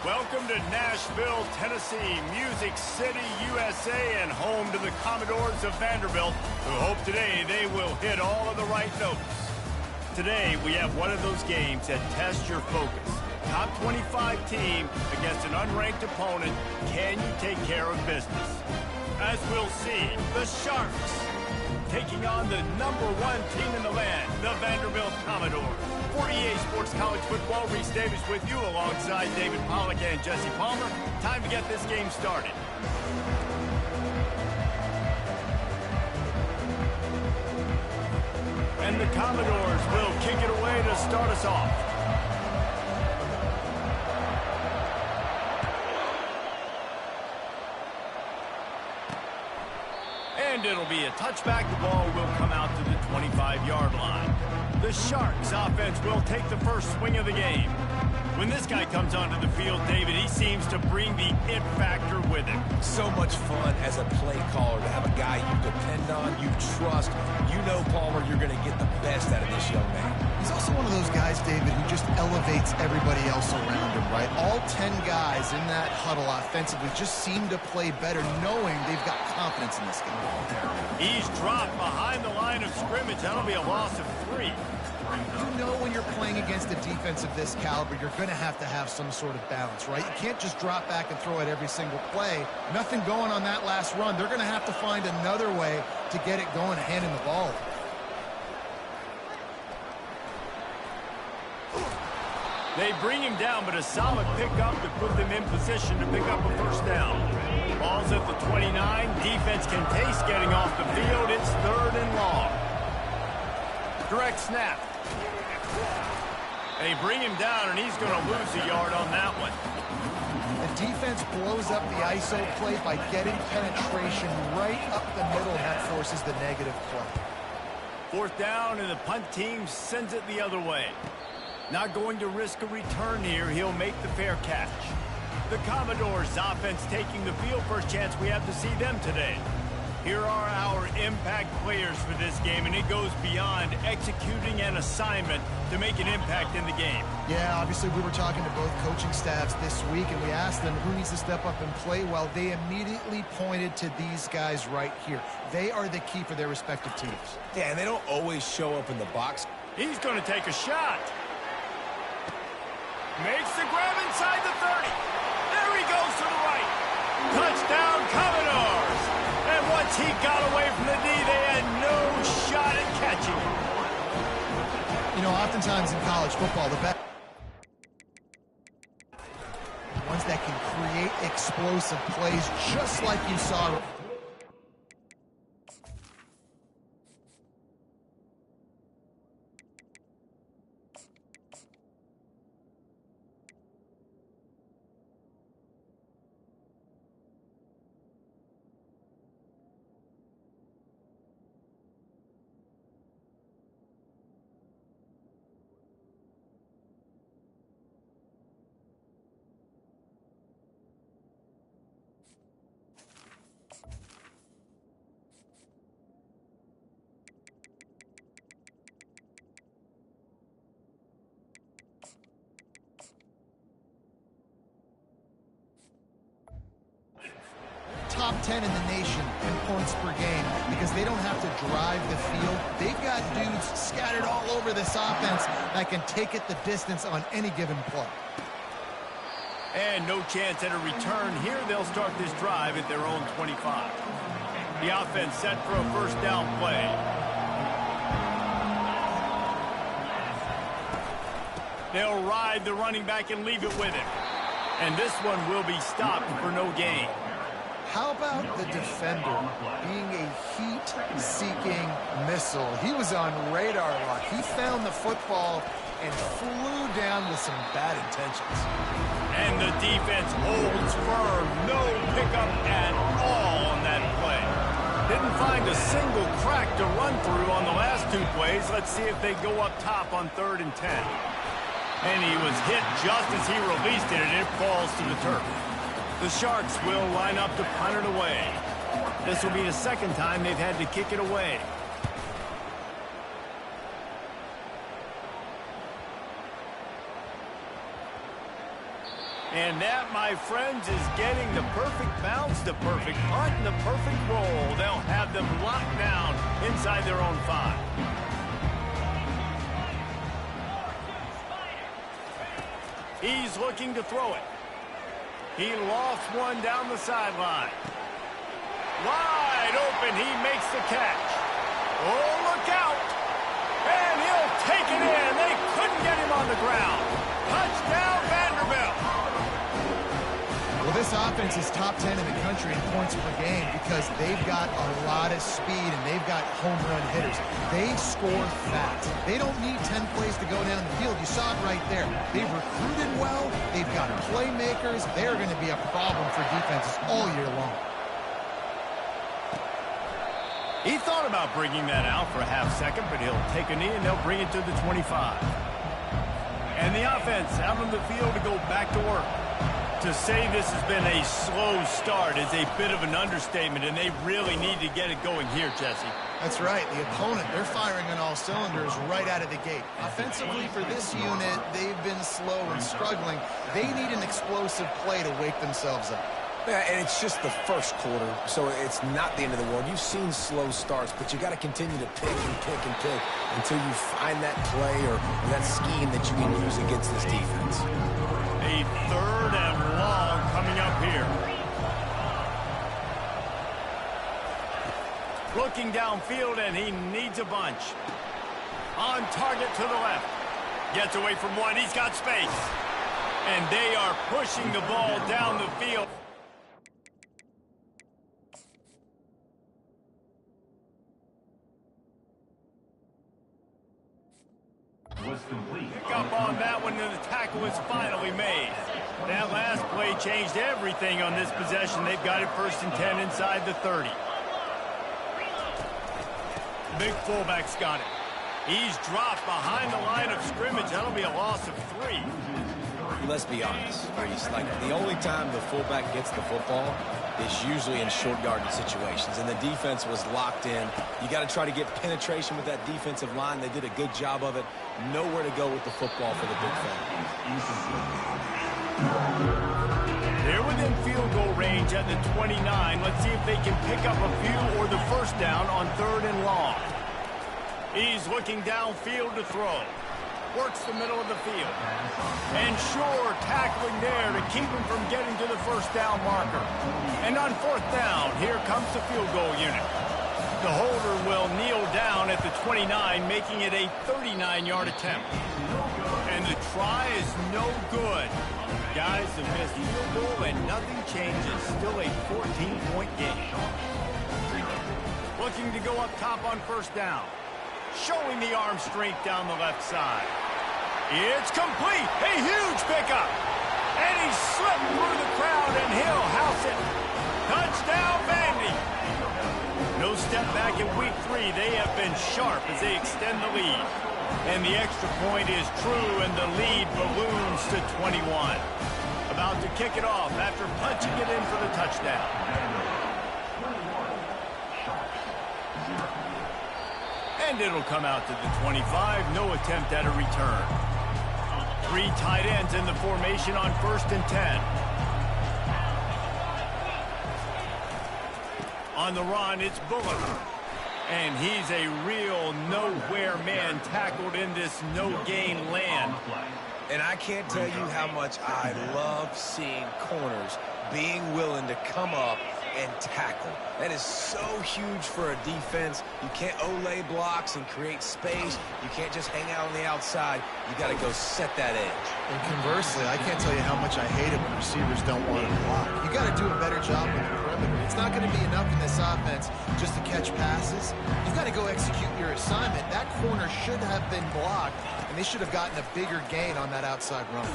Welcome to Nashville, Tennessee, Music City, USA, and home to the Commodores of Vanderbilt, who hope today they will hit all of the right notes. Today, we have one of those games that tests your focus. Top 25 team against an unranked opponent. Can you take care of business? As we'll see, the Sharks taking on the #1 team in the land, the Vanderbilt Commodores. 48 Sports College Football, Reese Davis with you alongside David Pollack and Jesse Palmer. Time to get this game started. And the Commodores will kick it away to start us off. And it'll be a touchback. The ball will come out to the 25-yard line. The Sharks offense will take the first swing of the game. When this guy comes onto the field, David, he seems to bring the it factor with him. So much fun as a play caller to have a guy you depend on, you trust. You know, Palmer, you're going to get the best out of this young man. He's also one of those guys, David, who just elevates everybody else around him, right? All 10 guys in that huddle offensively just seem to play better knowing they've got confidence in this game. He's dropped behind the line of scrimmage. That'll be a loss of 3. You know when you're playing against a defense of this caliber, you're going to have some sort of balance, right? You can't just drop back and throw it every single play. Nothing going on that last run. They're going to have to find another way to get it going, handing the ball. They bring him down, but a solid pickup to put them in position to pick up a first down. Ball's at the 29. Defense can taste getting off the field. It's 3rd and long. Direct snap. They bring him down, and he's going to lose a yard on that one. The defense blows up the ISO play by getting penetration right up the middle, and that forces the negative play. 4th down, and the punt team sends it the other way. Not going to risk a return here. He'll make the fair catch. The Commodores offense taking the field. First chance we have to see them today. Here are our impact players for this game, and it goes beyond executing an assignment to make an impact in the game. Yeah, obviously we were talking to both coaching staffs this week, and we asked them who needs to step up and play well. They immediately pointed to these guys right here. They are the key for their respective teams. Yeah, and they don't always show up in the box. He's going to take a shot. Makes the grab inside the 30. There he goes to the right. Touchdown, Commodores. And once he got away from the knee, they had no shot at catching him. You know, oftentimes in college football, the best ones that can create explosive plays just like you saw. Top 10 in the nation in points per game because they don't have to drive the field. They've got dudes scattered all over this offense that can take it the distance on any given play. And no chance at a return here. They'll start this drive at their own 25. The offense set for a first down play. They'll ride the running back and leave it with him. And this one will be stopped for no gain. How about the defender being a heat-seeking missile? He was on radar lock. He found the football and flew down with some bad intentions. And the defense holds firm. No pickup at all on that play. Didn't find a single crack to run through on the last 2 plays. Let's see if they go up top on 3rd and 10. And he was hit just as he released it, and it falls to the turf. The Sharks will line up to punt it away. This will be the second time they've had to kick it away. And that, my friends, is getting the perfect bounce, the perfect punt, and the perfect roll. They'll have them locked down inside their own 5. He's looking to throw it. He lofts one down the sideline. Wide open, he makes the catch. Oh, look out! And he'll take it in. They couldn't get him on the ground. Touchdown, Vanderbilt! Well, this offense is top 10 in the country in points per game because they've got a lot of speed and they've got home run hitters. They score fast. They don't need 10 plays to go down the field. You saw it right there. They've recruited well. They've got playmakers. They're going to be a problem for defenses all year long. He thought about bringing that out for a half second, but he'll take a knee and they'll bring it to the 25. And the offense out on the field to go back to work. To say this has been a slow start is a bit of an understatement, and they really need to get it going here, Jesse. That's right. The opponent, they're firing on all cylinders right out of the gate. Offensively, for this unit, they've been slow and struggling. They need an explosive play to wake themselves up. Yeah, and it's just the first quarter, so it's not the end of the world. You've seen slow starts, but you got to continue to pick and pick and pick until you find that play or that scheme that you can use against this defense. A 3rd and long coming up here. Looking downfield, and he needs a bunch. On target to the left. Gets away from one. He's got space. And they are pushing the ball down the field. Pick up on that one, and the tackle is finally made. That last play changed everything on this possession. They've got it 1st and 10 inside the 30. Big fullback's got it. He's dropped behind the line of scrimmage. That'll be a loss of 3. Let's be honest, Reese. Like, the only time the fullback gets the football is usually in short yardage situations, and the defense was locked in. You got to try to get penetration with that defensive line. They did a good job of it. Nowhere to go with the football for the big fella. They're within field goal range at the 29. Let's see if they can pick up a few or the 1st down on 3rd and long. He's looking downfield to throw. Works the middle of the field. And sure, tackling there to keep him from getting to the 1st down marker. And on 4th down, here comes the field goal unit. The holder will kneel down at the 29, making it a 39-yard attempt. And the try is no good. Guys have missed field goal and nothing changes. Still a 14-point game. Looking to go up top on 1st down. Showing the arm strength down the left side. It's complete. A huge pickup. And he slipped through the crowd, and he'll house it. Touchdown, Vandy. No step back in week 3. They have been sharp as they extend the lead. And the extra point is true, and the lead balloons to 21. About to kick it off after punching it in for the touchdown. And it'll come out to the 25. No attempt at a return. 3 tight ends in the formation on 1st and 10. On the run, it's Bullock. And he's a real nowhere man tackled in this no-gain land. And I can't tell you how much I love seeing corners being willing to come up and tackle. That is so huge for a defense. You can't olay blocks and create space. You can't just hang out on the outside. You got to go set that edge. And conversely, I can't tell you how much I hate it when receivers don't want to block. You got to do a better job with the perimeter. It's not going to be enough in this offense just to catch passes. You've got to go execute your assignment. That corner should have been blocked, and they should have gotten a bigger gain on that outside run.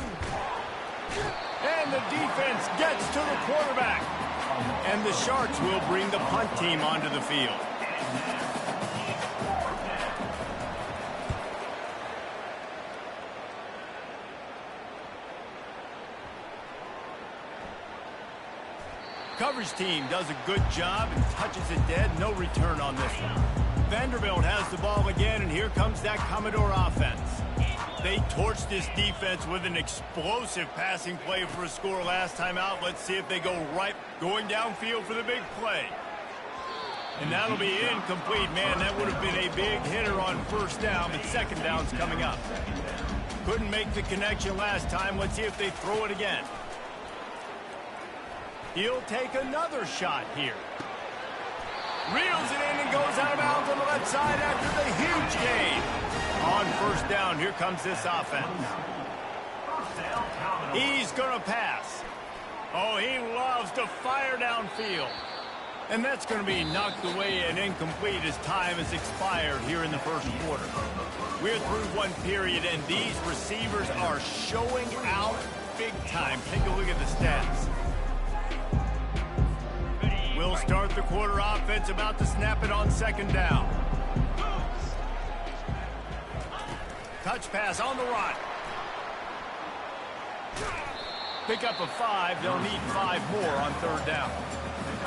And the defense gets to the quarterback. And the Sharks will bring the punt team onto the field. Coverage team does a good job and touches it dead. No return on this one. Vanderbilt has the ball again, and here comes that Commodore offense. They torched this defense with an explosive passing play for a score last time out. Let's see if they go right, going downfield for the big play. And that'll be incomplete. Man, that would have been a big hitter on first down, but second down's coming up. Couldn't make the connection last time. Let's see if they throw it again. He'll take another shot here. Reels it in and goes out of bounds on the left side after the huge gain. On first down, here comes this offense. He's going to pass. Oh, he loves to fire downfield. And that's going to be knocked away and incomplete as time has expired here in the first quarter. We're through one period, and these receivers are showing out big time. Take a look at the stats. We'll start the quarter offense, about to snap it on second down. Touch pass on the run. Pick up a 5. They'll need 5 more on third down.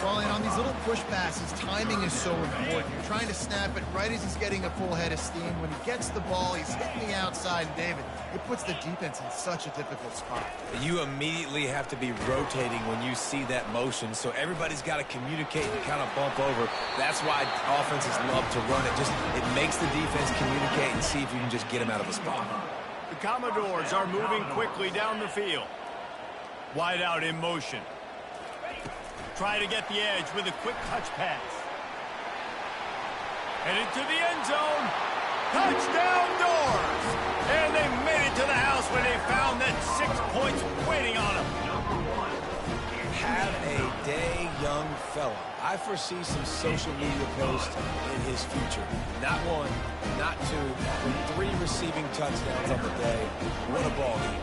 Well, and on these little push passes, timing is so important. You're trying to snap it right as he's getting a full head of steam. When he gets the ball, he's hitting the outside. And David, it puts the defense in such a difficult spot. You immediately have to be rotating when you see that motion, so everybody's got to communicate and kind of bump over. That's why offenses love to run it. It makes the defense communicate and see if you can just get him out of the spot. The Commodores are moving quickly down the field. Wide out in motion. Try to get the edge with a quick touch pass. Headed to the end zone. Touchdown Doors! And they made it to the house when they found that 6 points waiting on them. Have a day, young fella. I foresee some social media posts in his future. Not 1, not 2, but 3 receiving touchdowns on the day. What a ball game.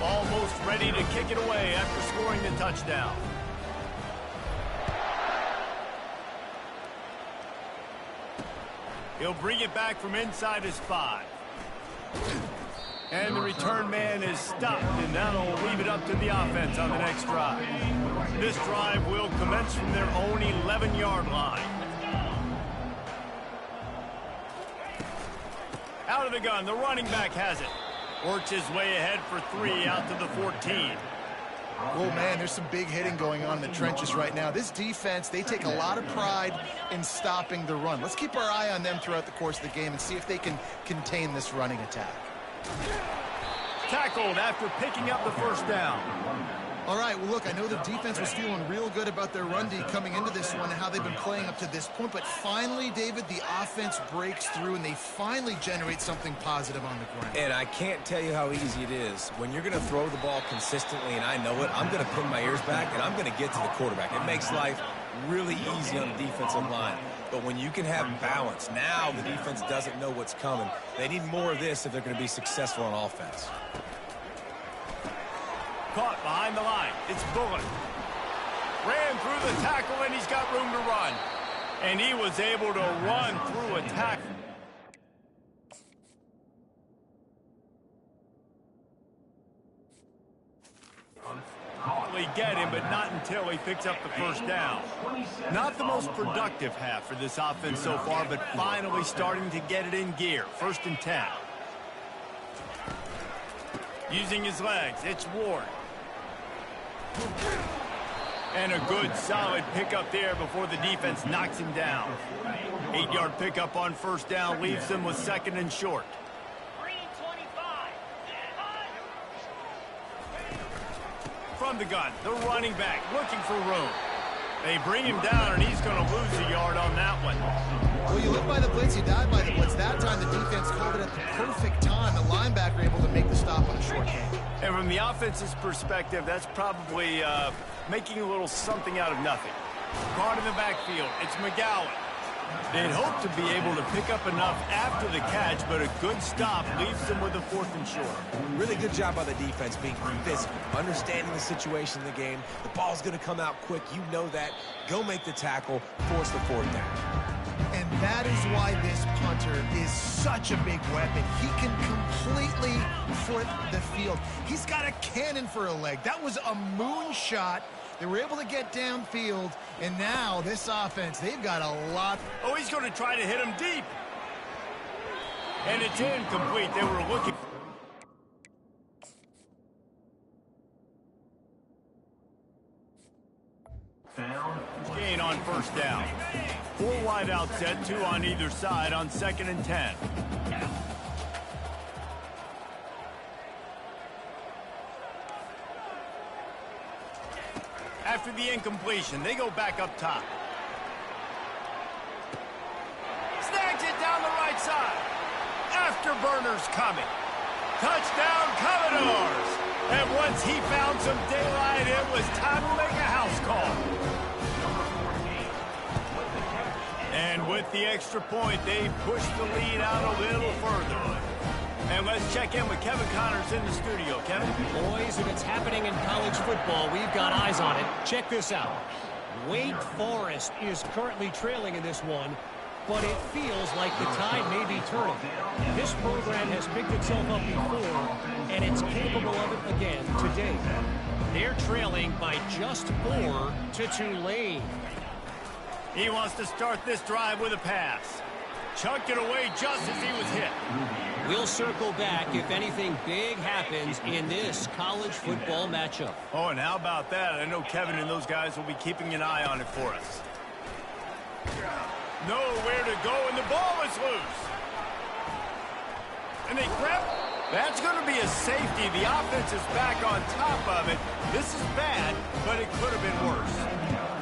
Almost ready to kick it away after scoring the touchdown. He'll bring it back from inside his 5. And the return man is stopped, and that'll leave it up to the offense on the next drive. This drive will commence from their own 11-yard line. Out of the gun, the running back has it. Works his way ahead for 3 out to the 14. Oh, man, there's some big hitting going on in the trenches right now. This defense, they take a lot of pride in stopping the run. Let's keep our eye on them throughout the course of the game and see if they can contain this running attack. Tackled after picking up the first down. All right, well, look, I know the defense was feeling real good about their run D coming into this one and how they've been playing up to this point, but finally, David, the offense breaks through and they finally generate something positive on the ground. And I can't tell you how easy it is. When you're going to throw the ball consistently, and I know it, I'm going to pin my ears back and I'm going to get to the quarterback. It makes life really easy on the defensive line. But when you can have balance, now the defense doesn't know what's coming. They need more of this if they're going to be successful on offense. Caught behind the line. It's Bullock. Ran through the tackle, and he's got room to run. And he was able to run through a tackle. Get him, but not until he picks up the first down. Not the most productive half for this offense so far, but finally starting to get it in gear. 1st and 10. Using his legs, it's Ward. And a good, solid pickup there before the defense knocks him down. 8-yard pickup on first down leaves them with 2nd and short. From the gun, the running back looking for room. They bring him down, and he's going to lose a yard on that one. Well, you live by the blitz, you die by the blitz. That time, the defense called it at the perfect time. The linebacker able to make the stop on a short game. And from the offense's perspective, that's probably making a little something out of nothing. Caught in the backfield, it's McGowan. They'd hope to be able to pick up enough after the catch, but a good stop leaves them with a 4th and short. Really good job by the defense being physical, understanding the situation in the game. The ball's going to come out quick. You know that. Go make the tackle, force the 4th down. And that is why this punter is such a big weapon. He can completely flip the field. He's got a cannon for a leg. That was a moonshot. They were able to get downfield, and now this offense, they've got a lot. Oh, he's going to try to hit him deep. And it's incomplete. They were looking. first down. 4 wide out set, 2 on either side on 2nd and 10. After the incompletion, they go back up top. Snags it down the right side. Afterburners coming. Touchdown, Commodores! And once he found some daylight, it was time to make a house call. And with the extra point, they push the lead out a little further. And let's check in with Kevin Connors in the studio. Kevin? Boys, if it's happening in college football, we've got eyes on it. Check this out. Wake Forest is currently trailing in this one, but it feels like the tide may be turning. This program has picked itself up before, and it's capable of it again today. They're trailing by just 4 to Tulane. He wants to start this drive with a pass. Chucked it away just as he was hit. We'll circle back if anything big happens in this college football matchup. Oh, and how about that? I know Kevin and those guys will be keeping an eye on it for us. Nowhere to go, and the ball is loose. And they grab. That's going to be a safety. The offense is back on top of it. This is bad, but it could have been worse.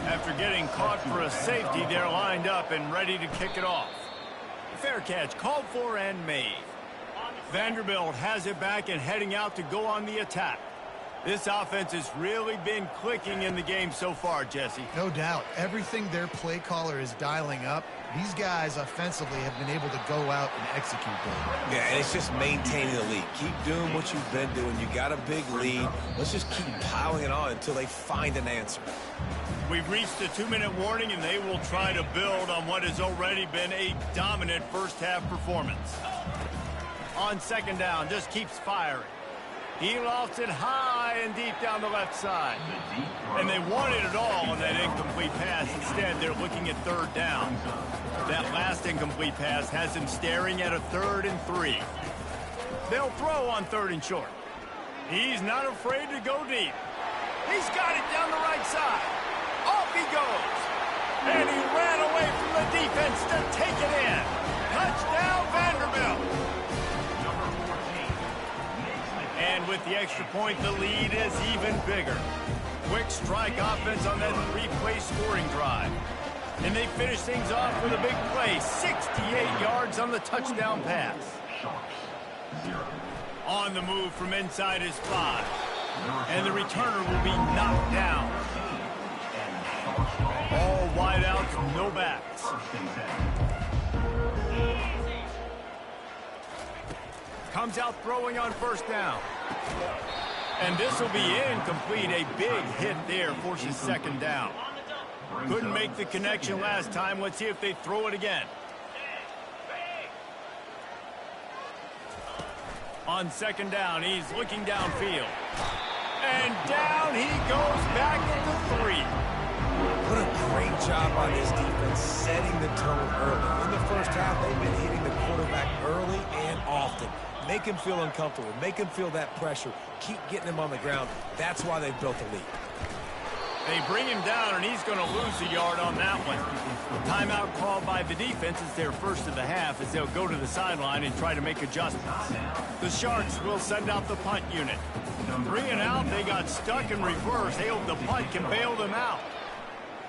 After getting caught for a safety, they're lined up and ready to kick it off. Fair catch, called for and made. Vanderbilt has it back and heading out to go on the attack. This offense has really been clicking in the game so far, Jesse. No doubt. Everything their play caller is dialing up, these guys offensively have been able to go out and execute them. Yeah, and it's just maintaining the lead. Keep doing what you've been doing. You got a big lead. Let's just keep piling it on until they find an answer. We've reached the 2-minute warning, and they will try to build on what has already been a dominant first-half performance. On 2nd down, just keeps firing. He lofts it high and deep down the left side. And they wanted it all on that incomplete pass. Instead, they're looking at 3rd down. That last incomplete pass has them staring at a 3rd and 3. They'll throw on 3rd and short. He's not afraid to go deep. He's got it down the right side. Off he goes. And he ran away from the defense to take it in. Touchdown, Vanderbilt. And with the extra point, the lead is even bigger. Quick strike offense on that 3-play scoring drive. And they finish things off with a big play, 68 yards on the touchdown pass. On the move from inside his 5. And the returner will be knocked down. All wide outs, no backs. Comes out throwing on 1st down. And this will be incomplete. A big hit there forces 2nd down. Couldn't make the connection last time. Let's see if they throw it again. On 2nd down, he's looking downfield. And down he goes back to 3. What a great job on this defense setting the tone early. In the first half, they've been hitting the quarterback early and often. Make him feel uncomfortable. Make him feel that pressure. Keep getting him on the ground. That's why they've built the lead. They bring him down, and he's going to lose a yard on that one. Timeout called by the defense is their first of the half as they'll go to the sideline and try to make adjustments. The Sharks will send out the punt unit. 3 and out, they got stuck in reverse. They hope the punt can bail them out.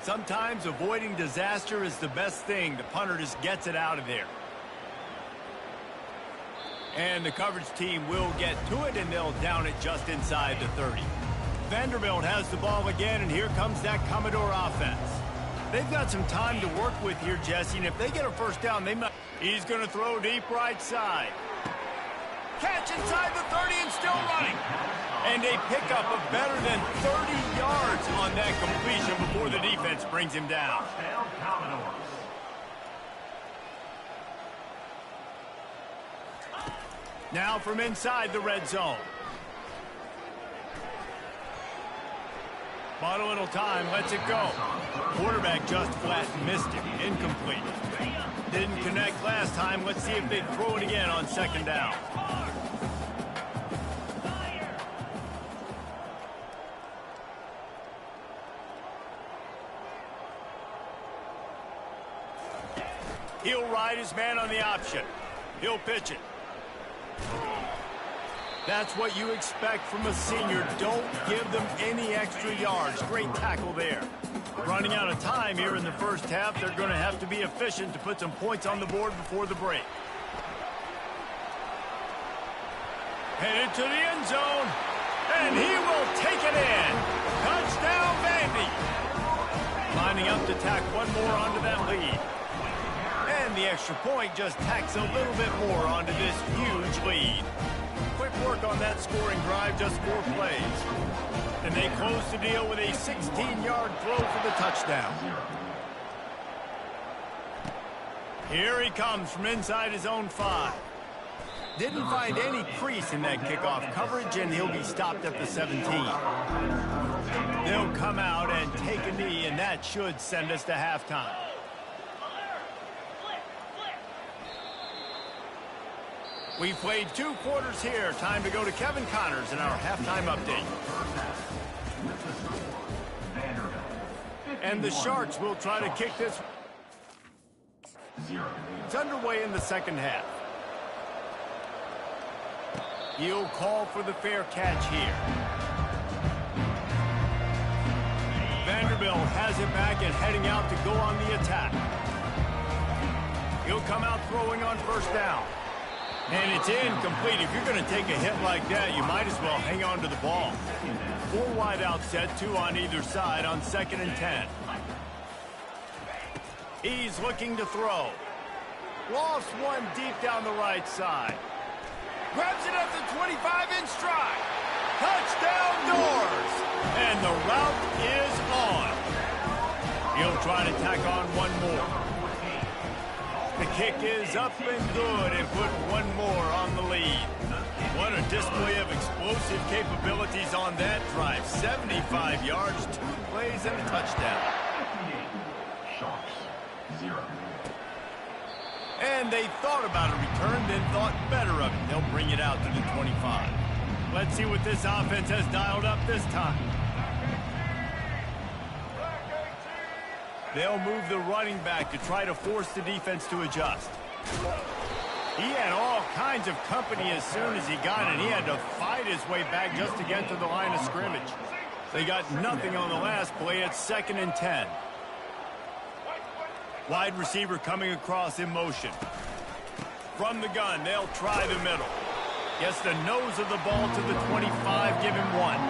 Sometimes avoiding disaster is the best thing. The punter just gets it out of there. And the coverage team will get to it, and they'll down it just inside the 30. Vanderbilt has the ball again, and here comes that Commodore offense. They've got some time to work with here, Jesse, and if they get a 1st down, they might. He's going to throw deep right side. Catch inside the 30 and still running. And a pickup of better than 30 yards on that completion before the defense brings him down. Now from inside the red zone. Bought a little time, lets it go. Quarterback just flat missed it. Incomplete. Didn't connect last time. Let's see if they throw it again on 2nd down. He'll ride his man on the option. He'll pitch it. That's what you expect from a senior. Don't give them any extra yards. Great tackle there. Running out of time here in the first half. They're going to have to be efficient to put some points on the board before the break. Headed to the end zone. And he will take it in. Touchdown, Vandy. Lining up to tack one more onto that lead. And the extra point just tacks a little bit more onto this huge lead. Quick work on that scoring drive, just 4 plays. And they close the deal with a 16-yard throw for the touchdown. Here he comes from inside his own 5. Didn't find any crease in that kickoff coverage, and he'll be stopped at the 17. They'll come out and take a knee, and that should send us to halftime. We've played 2 quarters here. Time to go to Kevin Connors in our halftime update. And the Sharks will try to kick this. It's underway in the second half. He'll call for the fair catch here. Vanderbilt has it back and heading out to go on the attack. He'll come out throwing on first down. And it's incomplete. If you're going to take a hit like that, you might as well hang on to the ball. 4 wide out set, 2 on either side on 2nd and 10. He's looking to throw. Lost one deep down the right side. Grabs it at the 25 in stride. Touchdown Doors! And the route is on. He'll try to tack on one more. The kick is up and good and put one more on the lead. What a display of explosive capabilities on that drive. 75 yards, 2 plays, and a touchdown. And they thought about a return, then thought better of it. They'll bring it out to the 25. Let's see what this offense has dialed up this time. They'll move the running back to try to force the defense to adjust. He had all kinds of company as soon as he got it. He had to fight his way back just to get to the line of scrimmage. They got nothing on the last play. It's 2nd and 10. Wide receiver coming across in motion. From the gun, they'll try the middle. Gets the nose of the ball to the 25, give him 1.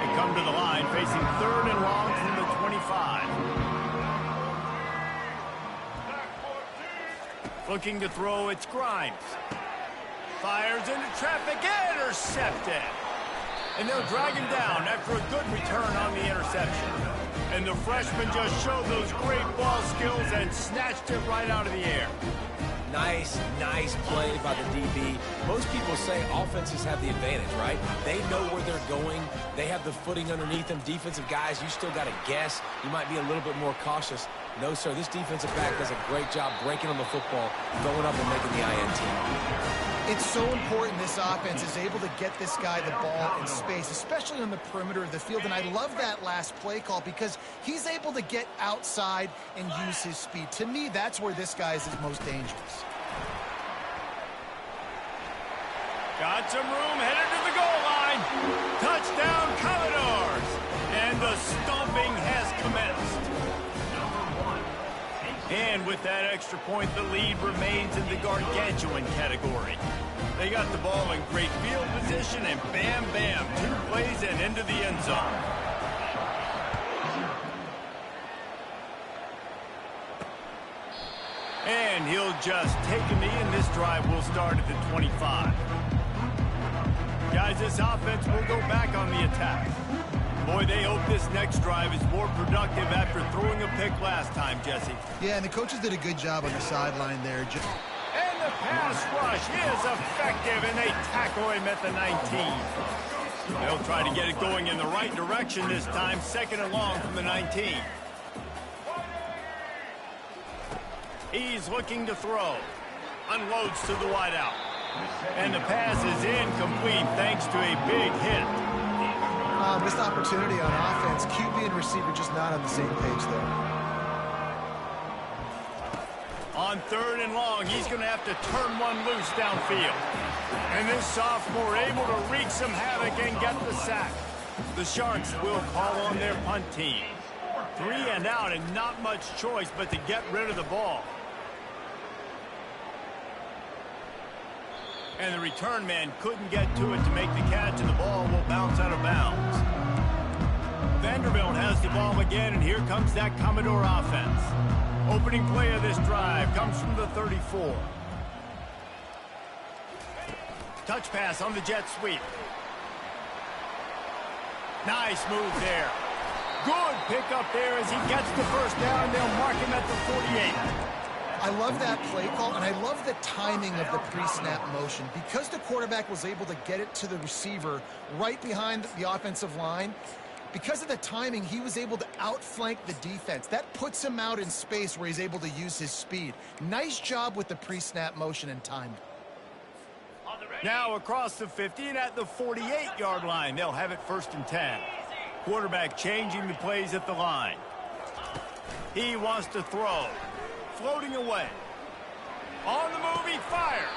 They come to the line, facing 3rd and long from the 25. Looking to throw, it's Grimes. Fires into traffic, intercepted. And they'll drag him down after a good return on the interception. And the freshman just showed those great ball skills and snatched it right out of the air. Nice play by the DB. Most people say offenses have the advantage, right? They know where they're going. They have the footing underneath them. Defensive guys, you still got to guess. You might be a little bit more cautious. No, sir, this defensive back does a great job breaking on the football, going up and making the INT. It's so important this offense is able to get this guy the ball in space, especially on the perimeter of the field. And I love that last play call because he's able to get outside and use his speed. To me, that's where this guy is his most dangerous. Got some room, headed to the goal line. Touchdown, Commodores! And the stomping has commenced. And with that extra point, the lead remains in the gargantuan category. They got the ball in great field position, and bam, bam, 2 plays and into the end zone. And he'll just take a knee, and this drive will start at the 25. Guys, this offense will go back on the attack. Boy, they hope this next drive is more productive after throwing a pick last time, Jesse. Yeah, and the coaches did a good job on the sideline there. And the pass rush is effective, and they tackle him at the 19. They'll try to get it going in the right direction this time, 2nd and long from the 19. He's looking to throw. Unloads to the wideout. And the pass is incomplete thanks to a big hit. Missed opportunity on offense. QB and receiver just not on the same page there. On 3rd and long, he's going to have to turn one loose downfield. And this sophomore able to wreak some havoc and get the sack. The Sharks will call on their punt team. 3 and out and not much choice but to get rid of the ball. And the return man couldn't get to it to make the catch, and the ball will bounce out of bounds. Vanderbilt has the ball again, and here comes that Commodore offense. Opening play of this drive comes from the 34. Touch pass on the jet sweep. Nice move there. Good pick up there as he gets the first down. They'll mark him at the 48. I love that play call, and I love the timing of the pre-snap motion. Because the quarterback was able to get it to the receiver right behind the offensive line, because of the timing, he was able to outflank the defense. That puts him out in space where he's able to use his speed. Nice job with the pre-snap motion and timing. Now across the 50 and at the 48-yard line, they'll have it 1st and 10. Quarterback changing the plays at the line. He wants to throw. Floating away. On the move, he fires.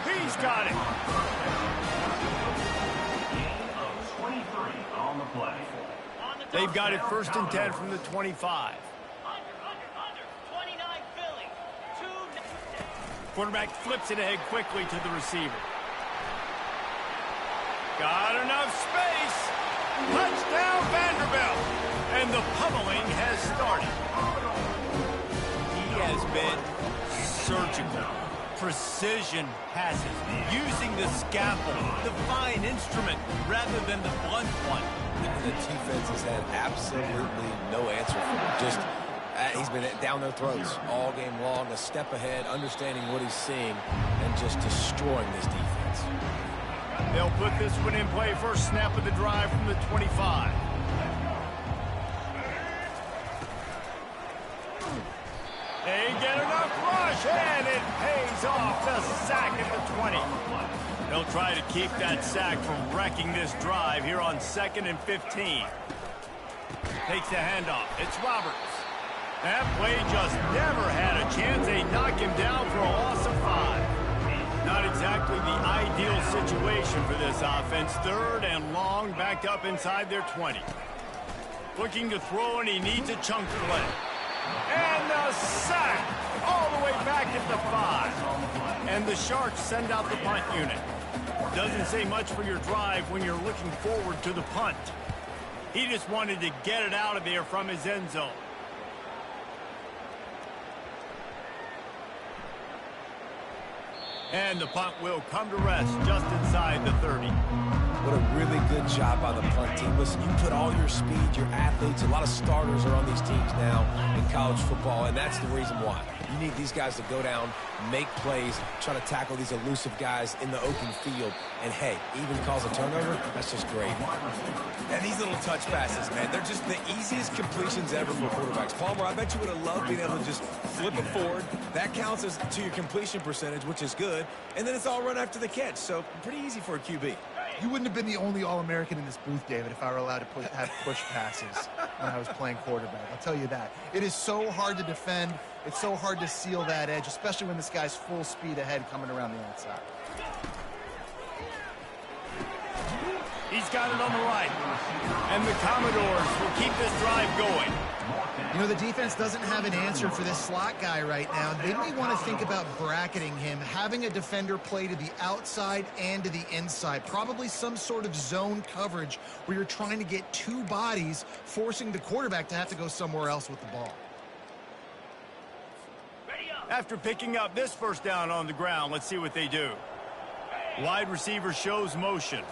He's got it. They've got it 1st and 10 from the 25. Quarterback flips it ahead quickly to the receiver. Got enough space. Touchdown, Vanderbilt. And the pummeling has started. He has been surgical. Precision passes. Using the scalpel, the fine instrument, rather than the blunt one. The defense has had absolutely no answer for him. Just, he's been down their throats all game long, a step ahead, understanding what he's seeing, and just destroying this defense. They'll put this one in play. First snap of the drive from the 25. They get enough rush, and it pays off. The sack at the 20. They'll try to keep that sack from wrecking this drive here on 2nd and 15. Takes the handoff. It's Roberts. That play just never had a chance. They knock him down for a loss of 5. Not exactly the ideal situation for this offense. 3rd and long, backed up inside their 20. Looking to throw, and he needs a chunk play. And the sack all the way back at the 5. And the Sharks send out the punt unit. Doesn't say much for your drive when you're looking forward to the punt. He just wanted to get it out of there from his end zone. And the punt will come to rest just inside the 30. What a really good job by the punt team. Listen, you put all your speed, your athletes, a lot of starters are on these teams now in college football, and that's the reason why. You need these guys to go down, make plays, try to tackle these elusive guys in the open field, and hey, even cause a turnover, that's just great. And these little touch passes, man, they're just the easiest completions ever for quarterbacks. Palmer, I bet you would have loved being able to just flip it forward. That counts as to your completion percentage, which is good, and then it's all run after the catch, so pretty easy for a QB. You wouldn't have been the only All-American in this booth, David, if I were allowed to have push passes when I was playing quarterback. I'll tell you that. It is so hard to defend. It's so hard to seal that edge, especially when this guy's full speed ahead coming around the outside. He's got it on the right. And the Commodores will keep this drive going. You know, the defense doesn't have an answer for this slot guy right now. They may want to think about bracketing him, having a defender play to the outside and to the inside. Probably some sort of zone coverage where you're trying to get 2 bodies, forcing the quarterback to have to go somewhere else with the ball. After picking up this first down on the ground, let's see what they do. Wide receiver shows motion.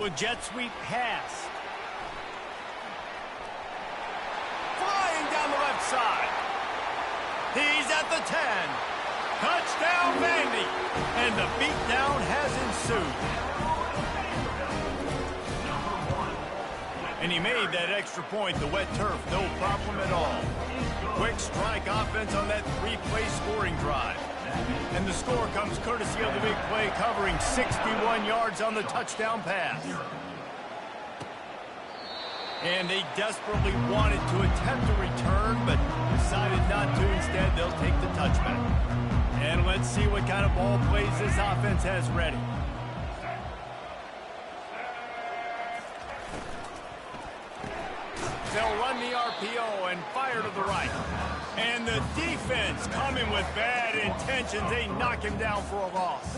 With jet sweep pass. Flying down the left side. He's at the 10. Touchdown, Vandy. And the beatdown has ensued. And he made that extra point, the wet turf, no problem at all. Quick strike offense on that 3-play scoring drive. And the score comes courtesy of the big play, covering 61 yards on the touchdown pass. And they desperately wanted to attempt a return, but decided not to. Instead, they'll take the touchback. And let's see what kind of ball plays this offense has ready. They'll run the RPO and fire to the right. And the defense coming with bad intentions. They knock him down for a loss.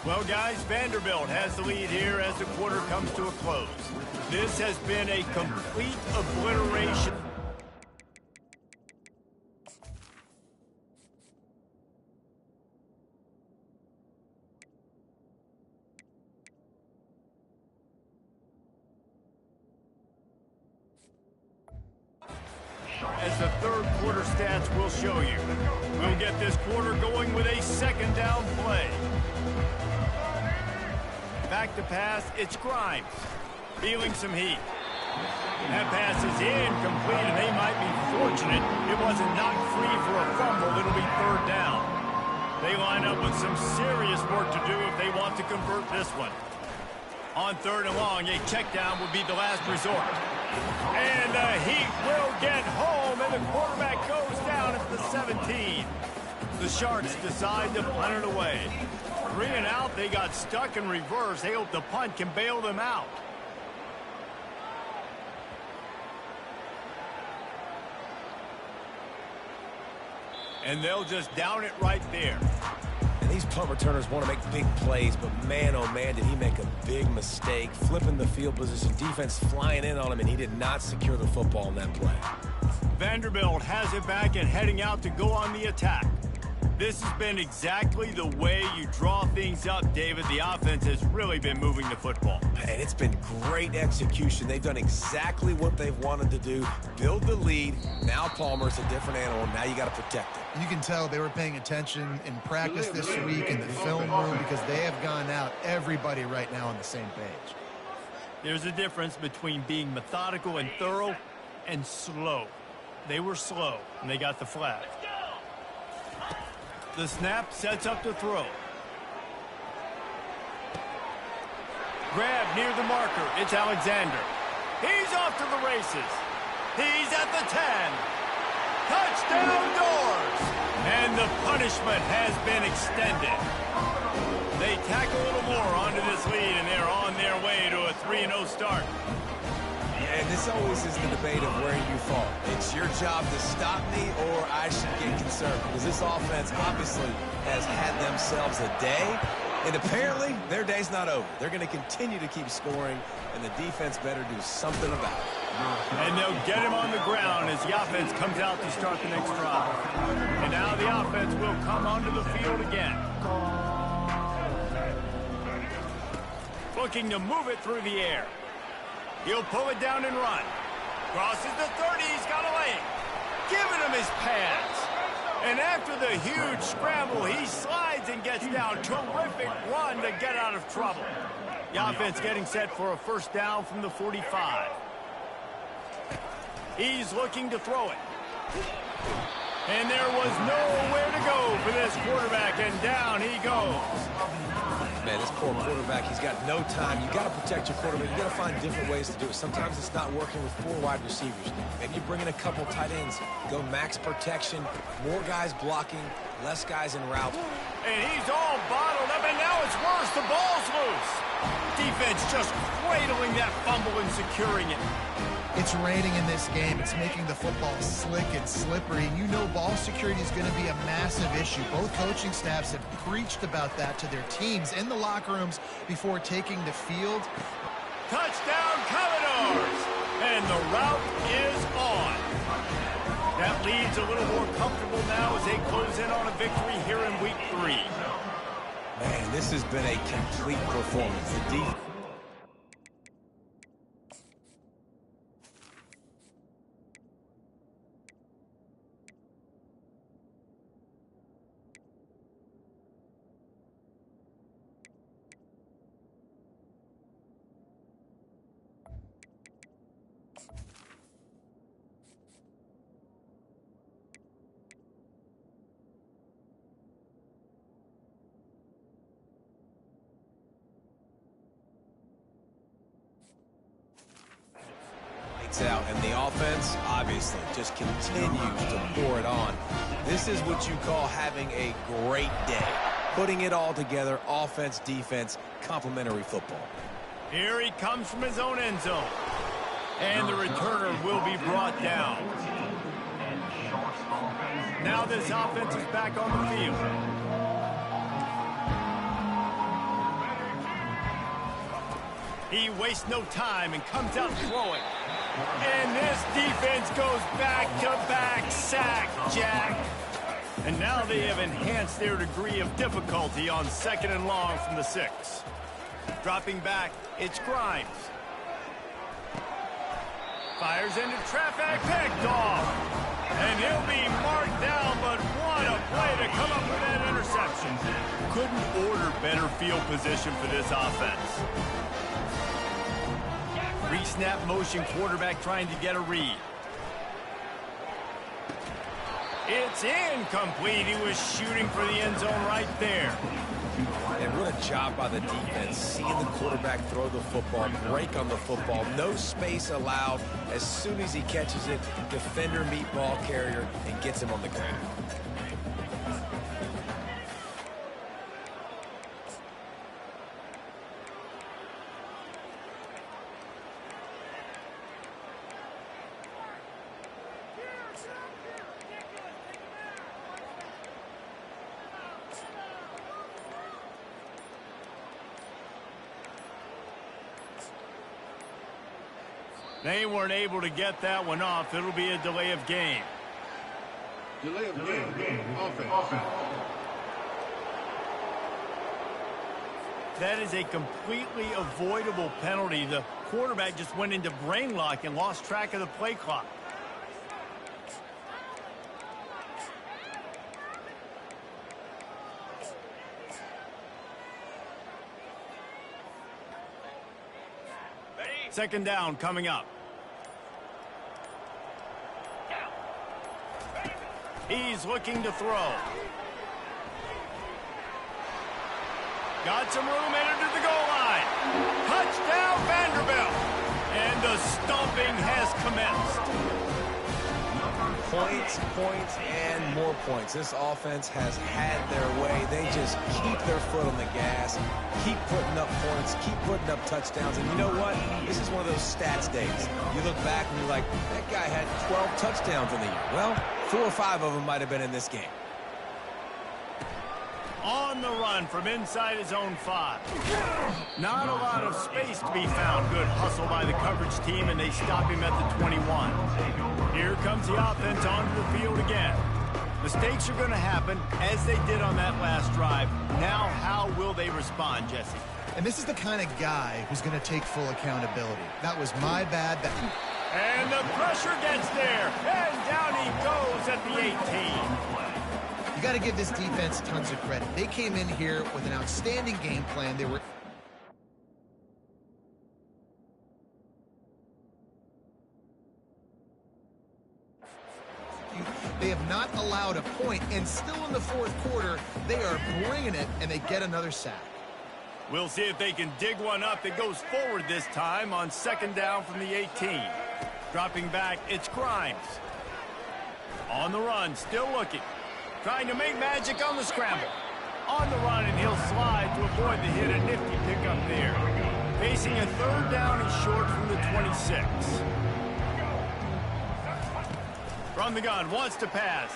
Well, guys, Vanderbilt has the lead here as the quarter comes to a close. This has been a complete obliteration. As the third quarter stats will show you. We'll get this quarter going with a second down play. Back to pass, it's Grimes. Feeling some heat. That pass is incomplete, and they might be fortunate it wasn't knocked free for a fumble. It'll be third down. They line up with some serious work to do if they want to convert this one. On third and long, a check down would be the last resort. And the Heat will get home, and the quarterback goes down at the 17. The Sharks decide to punt it away. 3 and out, they got stuck in reverse. They hope the punt can bail them out. And they'll just down it right there. And these punt returners want to make big plays, but man, oh man, did he make a big mistake. Flipping the field position, defense flying in on him, and he did not secure the football in that play. Vanderbilt has it back and heading out to go on the attack. This has been exactly the way you draw things up, David. The offense has really been moving the football. And it's been great execution. They've done exactly what they've wanted to do. Build the lead. Now Palmer's a different animal. Now you got to protect it. You can tell they were paying attention in practice this week in the film room because they have gone out, everybody right now on the same page. There's a difference between being methodical and thorough and slow. They were slow, and they got the flag. The snap sets up the throw. Grab near the marker. It's Alexander. He's off to the races. He's at the 10. Touchdown Doors! And the punishment has been extended. They tack a little more onto this lead, and they're on their way to a 3-0 start. Yeah, and this always is the debate of where you fall. It's your job to stop me, or I should get concerned, because this offense obviously has had themselves a day, and apparently their day's not over. They're going to continue to keep scoring, and the defense better do something about it. And they'll get him on the ground as the offense comes out to start the next drive. And now the offense will come onto the field again. Looking to move it through the air. He'll pull it down and run. Crosses the 30. He's got a lane. Giving him his pads. And after the huge scramble, he slides and gets down. Terrific run to get out of trouble. The offense getting set for a first down from the 45. He's looking to throw it. And there was nowhere to go for this quarterback, and down he goes. Man, this poor quarterback, he's got no time. You got to protect your quarterback. You got to find different ways to do it. Sometimes it's not working with 4 wide receivers. Maybe you bring in a couple tight ends, go max protection, more guys blocking, less guys in route. And he's all bottled up, and now it's worse. The ball's loose. Defense just cradling that fumble and securing it. It's raining in this game. It's making the football slick and slippery. You know ball security is going to be a massive issue. Both coaching staffs have preached about that to their teams in the locker rooms before taking the field. Touchdown Commodores! And the route is on. That lead's a little more comfortable now as they close in on a victory here in week 3. Man, this has been a complete performance. The defense. lights out, and the offense, obviously, just continues to pour it on. This is what you call having a great day. Putting it all together, offense, defense, complementary football. Here he comes from his own end zone. And the returner will be brought down. Now this offense is back on the field. He wastes no time and comes out throwing. And this defense goes back-to-back sack, Jack. And now they have enhanced their degree of difficulty on 2nd and long from the 6. Dropping back, it's Grimes. Fires into traffic, picked off. And he'll be marked down, but what a play to come up with that interception. Couldn't order better field position for this offense. Pre-snap motion, quarterback trying to get a read. It's incomplete. He was shooting for the end zone right there. And what a job by the defense, seeing the quarterback throw the football, break on the football, no space allowed. As soon as he catches it, defender meet ball carrier and gets him on the ground. They weren't able to get that one off. It'll be a delay of game. Delay of game. Offense. That is a completely avoidable penalty. The quarterback just went into brain lock and lost track of the play clock. Second down coming up. He's looking to throw. Got some room, entered to the goal line. Touchdown, Vanderbilt. And the stomping has commenced. Points, and more points. This offense has had their way. They just keep their foot on the gas, keep putting up points, keep putting up touchdowns. And you know what? This is one of those stats days. You look back and you're like, that guy had 12 touchdowns in the year. Well, 4 or 5 of them might have been in this game. On the run from inside his own 5. Not a lot of space to be found. Good hustle by the coverage team, and they stop him at the 21. Here comes the offense onto the field again. Mistakes are going to happen, as they did on that last drive. Now, how will they respond, Jesse? And this is the kind of guy who's going to take full accountability. That was my bad. And the pressure gets there, and down he goes at the 18. You got to give this defense tons of credit. They came in here with an outstanding game plan. They have not allowed a point, and still in the 4th quarter, they are bringing it, and they get another sack. We'll see if they can dig one up that goes forward this time on 2nd down from the 18. Dropping back, it's Grimes. On the run, still looking. Trying to make magic on the scramble. On the run, and he'll slide to avoid the hit. A nifty pickup there. Facing a 3rd down and short from the 26. From the gun, wants to pass.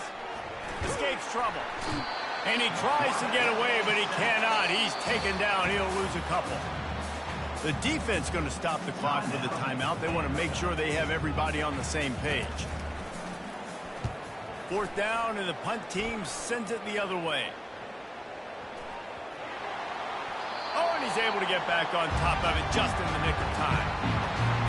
Escapes trouble. And he tries to get away, but he cannot. He's taken down. He'll lose a couple. The defense going to stop the clock with the timeout. They want to make sure they have everybody on the same page. 4th down, and the punt team sends it the other way. Oh, and he's able to get back on top of it just in the nick of time.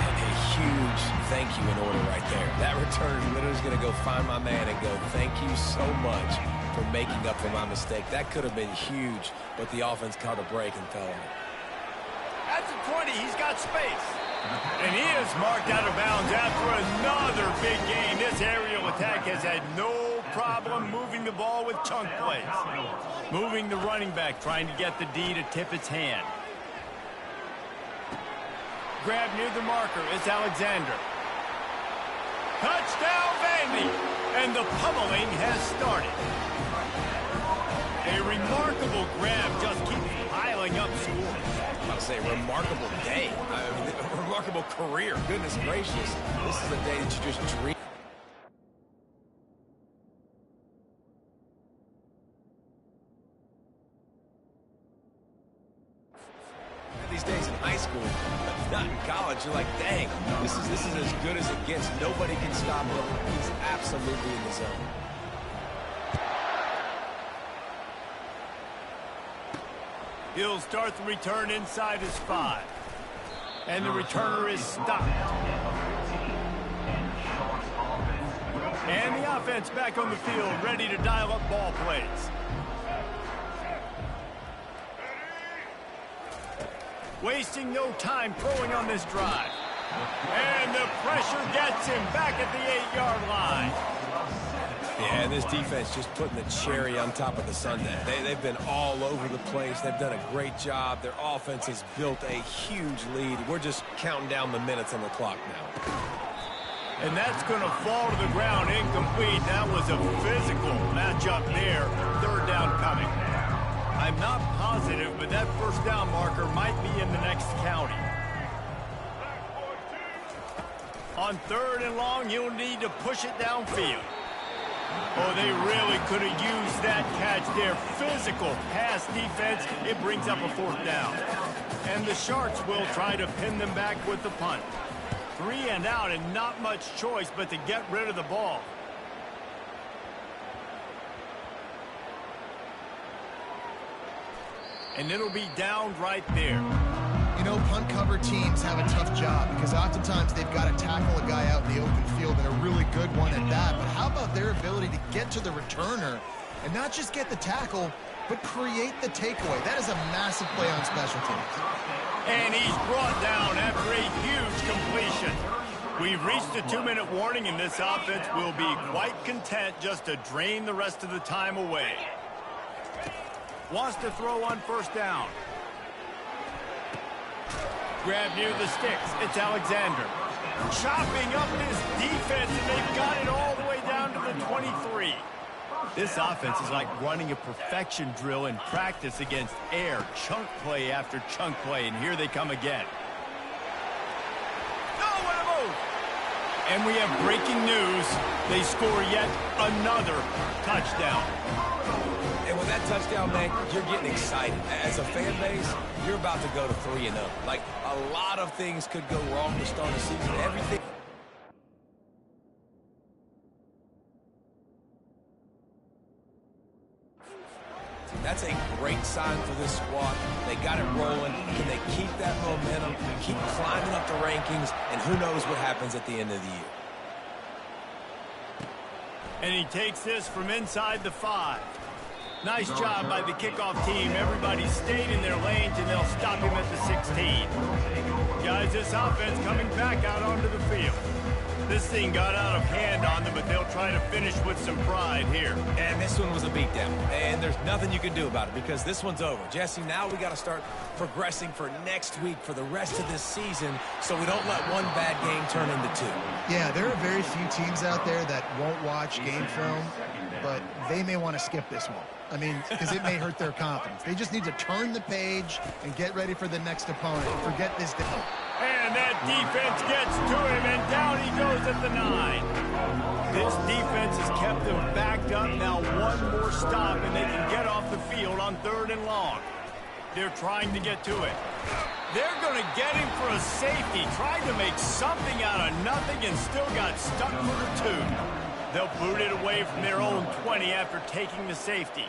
And a huge thank you in order right there. That return literally is going to go find my man and go, thank you so much for making up for my mistake. That could have been huge, but the offense caught a break and fell on it. At the 20, he's got space. And he is marked out of bounds after another big game. This aerial attack has had no problem moving the ball with chunk plays. Moving the running back, trying to get the D to tip its hand. Grab near the marker, it's Alexander. Touchdown, Vandy! And the pummeling has started. A remarkable grab just keeps piling up scores. I'm about to say, remarkable day. A remarkable career. Goodness gracious. This is a day that you just dream. These days in high school, not in college, you're like, dang, this is as good as it gets. Nobody can stop him. He's absolutely in the zone. He'll start the return inside his 5. And the returner is stopped. And the offense back on the field, ready to dial up ball plays. Wasting no time throwing on this drive. And the pressure gets him back at the 8-yard line. Yeah, and this defense just putting the cherry on top of the sundae. They've been all over the place. They've done a great job. Their offense has built a huge lead. We're just counting down the minutes on the clock now. And that's going to fall to the ground incomplete. That was a physical matchup there. Third down coming. I'm not positive, but that first down marker might be in the next county. On 3rd and long, you'll need to push it downfield. Oh, they really could have used that catch there. Physical pass defense. It brings up a 4th down. And the Sharks will try to pin them back with the punt. 3 and out and not much choice but to get rid of the ball. And it'll be down right there. You know, punt cover teams have a tough job because oftentimes they've got to tackle a guy out in the open field and a really good one at that. But how about their ability to get to the returner and not just get the tackle, but create the takeaway? That is a massive play on special teams. And he's brought down after a huge completion. We've reached a 2-minute warning, and this offense will be quite content just to drain the rest of the time away. Wants to throw on 1st down. Grab near the sticks. It's Alexander. Chopping up this defense, and they've got it all the way down to the 23. This offense is like running a perfection drill in practice against air. Chunk play after chunk play, and here they come again. Oh, what a move! And we have breaking news. They score yet another touchdown. And with that touchdown, man, you're getting excited. As a fan base, you're about to go to 3-0. Like, a lot of things could go wrong to start the season. Everything. That's a great sign for this squad. They got it rolling. Can they keep that momentum, keep climbing up the rankings, and who knows what happens at the end of the year. And he takes this from inside the 5. Nice job by the kickoff team. Everybody stayed in their lanes, and they'll stop him at the 16. Guys, this offense coming back out onto the field. This thing got out of hand on them, but they'll try to finish with some pride here. And this one was a beatdown. And there's nothing you can do about it because this one's over. Jesse, now we got to start progressing for next week, for the rest of this season, so we don't let one bad game turn into 2. Yeah, there are very few teams out there that won't watch game film, but they may want to skip this one. I mean, because it may hurt their confidence. They just need to turn the page and get ready for the next opponent. Forget this. And that defense gets to him, and down he goes at the 9. This defense has kept them backed up. Now one more stop, and they can get off the field on 3rd and long. They're trying to get to it. They're going to get him for a safety. Tried to make something out of nothing and still got stuck for the 2. They'll boot it away from their own 20 after taking the safety.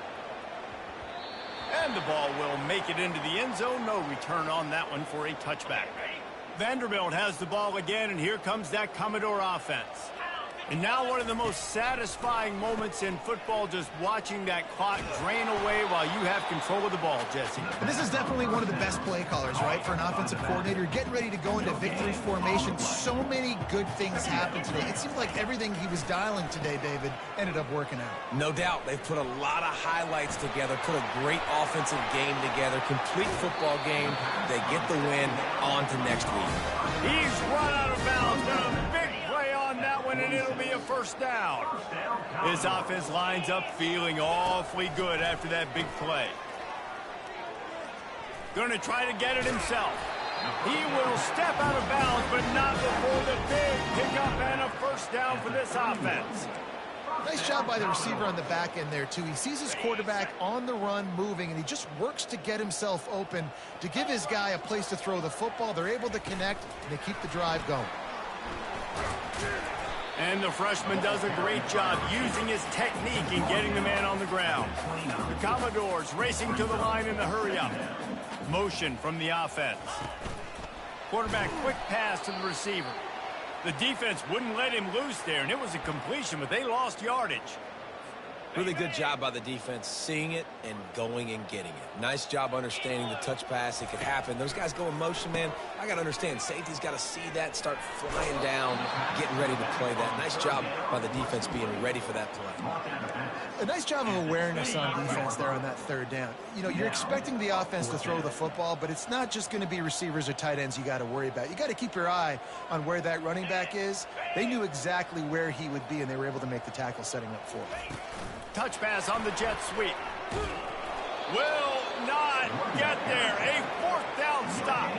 And the ball will make it into the end zone. No return on that one for a touchback. Vanderbilt has the ball again, and here comes that Commodore offense. And now one of the most satisfying moments in football, just watching that clock drain away while you have control of the ball, Jesse. And this is definitely one of the best play callers, right, for an offensive coordinator. Getting ready to go into victory formation. So many good things happened today. It seems like everything he was dialing today, David, ended up working out. No doubt. They've put a lot of highlights together, put a great offensive game together, complete football game. They get the win. On to next week. He's run out of bounds. Got a big play on that one. going, and it'll be a first down. This offense lines up feeling awfully good after that big play. Going to try to get it himself. He will step out of bounds, but not before the big pickup and a first down for this offense. Nice job by the receiver on the back end there, too. He sees his quarterback on the run moving, and he just works to get himself open to give his guy a place to throw the football. They're able to connect, and they keep the drive going. And the freshman does a great job using his technique in getting the man on the ground. The Commodores racing to the line in the hurry-up. Motion from the offense. Quarterback quick pass to the receiver. The defense wouldn't let him loose there, and it was a completion, but they lost yardage. Really good job by the defense seeing it and going and getting it. Nice job understanding the touch pass. It could happen. Those guys go in motion, man. I got to understand. Safety's got to see that, start flying down, getting ready to play that. Nice job by the defense being ready for that play. A nice job of awareness on defense there on that third down. You know, you're expecting the offense to throw the football, but it's not just going to be receivers or tight ends you got to worry about. You got to keep your eye on where that running back is. They knew exactly where he would be, and they were able to make the tackle setting up for him. Touch pass on the jet sweep. Will not get there. A fourth down stop.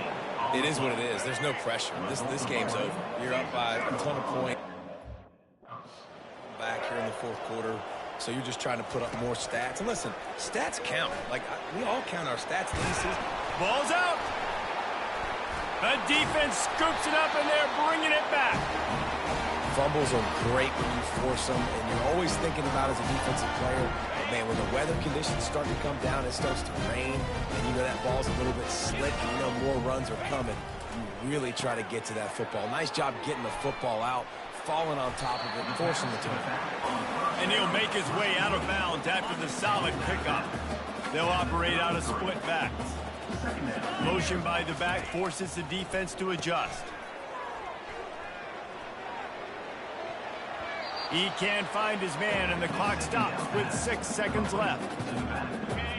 It is what it is. There's no pressure. This game's over. You're up by a ton of points back here in the fourth quarter. So you're just trying to put up more stats. And listen, stats count. Like, we all count our stats this season. Ball's out. The defense scoops it up, and they're bringing it back. Fumbles are great when you force them, and you're always thinking about as a defensive player, but man, when the weather conditions start to come down, it starts to rain, and you know that ball's a little bit slick, and you know more runs are coming. You really try to get to that football. Nice job getting the football out, falling on top of it, and forcing the turnover. And he'll make his way out of bounds after the solid pickup. They'll operate out of split backs. Motion by the back forces the defense to adjust. He can't find his man, and the clock stops with 6 seconds left.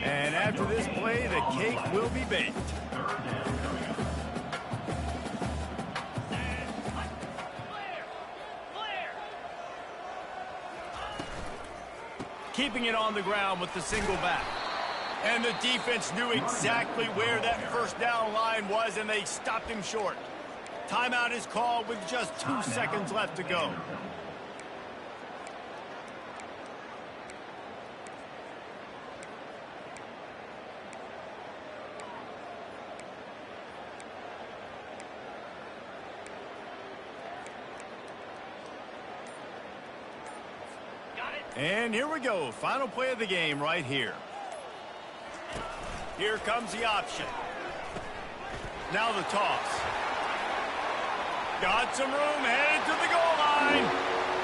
And after this play, the cake will be baked. Keeping it on the ground with the single back. And the defense knew exactly where that first down line was, and they stopped him short. Timeout is called with just 2 seconds left to go. And here we go. Final play of the game right here. Here comes the option. Now the toss. Got some room, headed to the goal line.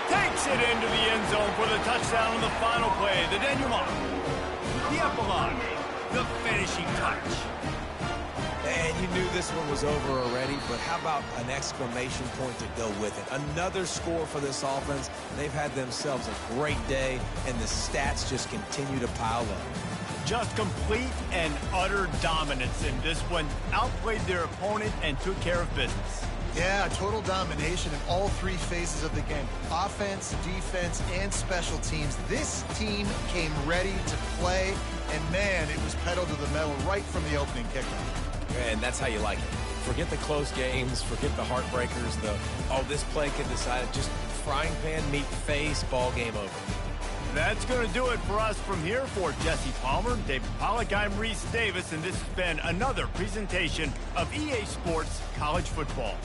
Takes it into the end zone for the touchdown on the final play. The denouement. The epilogue. The finishing touch. And you knew this one was over already, but how about an exclamation point to go with it? Another score for this offense. They've had themselves a great day, and the stats just continue to pile up. Just complete and utter dominance in this one. Outplayed their opponent and took care of business. Yeah, total domination in all three phases of the game. Offense, defense, and special teams. This team came ready to play, and man, it was pedal to the metal right from the opening kickoff. And that's how you like it. Forget the close games, forget the heartbreakers, this play can decide it. Just frying pan, meet face, ball game over. That's going to do it for us from here. For Jesse Palmer, David Pollack, I'm Reese Davis, and this has been another presentation of EA Sports College Football.